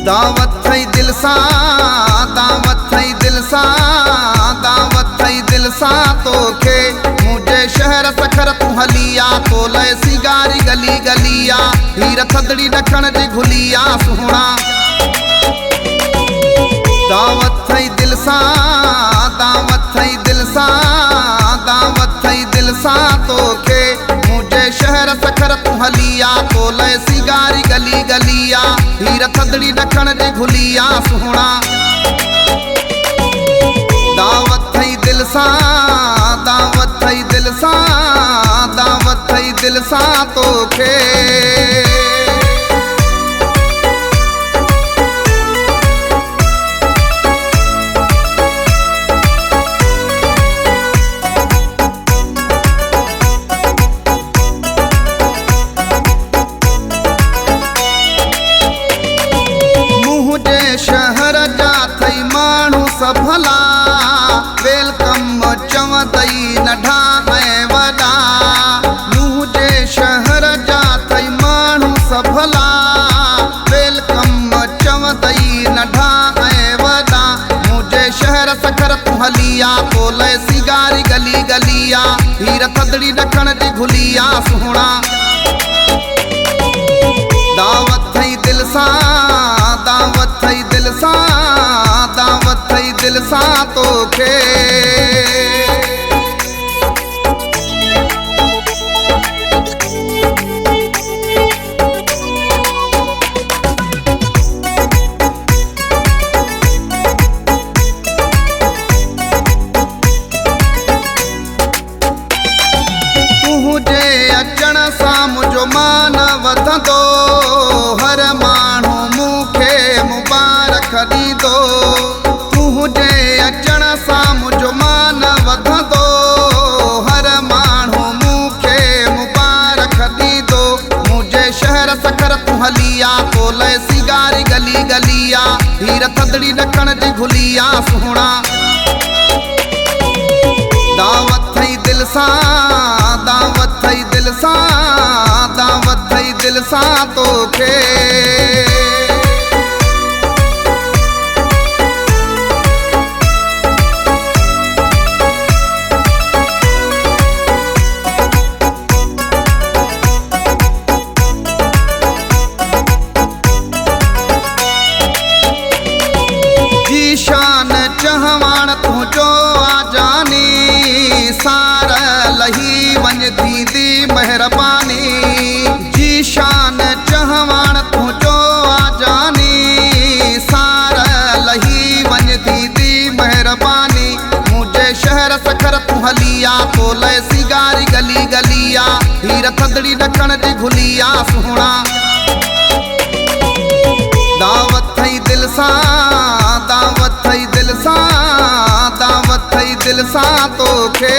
दावत थई दिल सां, दावत थई दिल सां, दावत थई दिल सां तोखे मुझे शहर सखर तू हलिया तो लय सिगारी गली गलिया हीर थदड़ी ॾखण जी घुलिया सुहणा। दावत थई दिल सां, दावत थई दिल सां, दावत थई दिल सां तोखे मुझे शहर सखर तू हलिया तो लय सिगारी गली गलिया हीर थदड़ी ॾखण जी घुलिया सुहणा। दावत थई दिल सां, दावत थई दिल सां, दावत थई दिल सां तोखे। शहर जा थई माण्हू सभला वेलकम चवंदई नंढा ऐं वॾा। मुंहिंजे शहर जा थई माण्हू सभला वेलकम चवंदई नंढा ऐं वॾा। मुंहिंजे शहर सखर तू हलिया तो लय सिगारी गली गलिया हीर थदड़ी ॾखण जी घुलिया सुहणा। दावत थई दिल सां, दावत थई दिल सां, दावत थई दिल सां तोखे। तुंहिंजे अचण सां मुंहिंजो मान वधंदो, हर माण्हू मूंखे मुबारक ॾींदो। तुंहिंजे अचण सां मुंहिंजो मान वधंदो, हर माण्हू मूंखे मुबारक ॾींदो। मुंहिंजे शहर सखर तू हलिया तो लय सिगारी गली गलिया हीर थदड़ी ॾखण जी घुलिया सुहणा। दावत थई दिल सां, दावत थई दिल सां, दावत थई दिल सां तोखे। शान चहवान तुझो आजानी सार लही वञ दीदी मेहरबानी। जी शान चहवान तुझो आजानी सार लही वञ दीदी मेहरबानी। मुझे शहर सखर तू हलिया तो लय सिगारी गली गलिया हीर थदड़ी ॾखण जी घुलिया सुहणा। दावत थई दिल सां, दावत थई दिल सां, दावत थई दिल सां तोखे।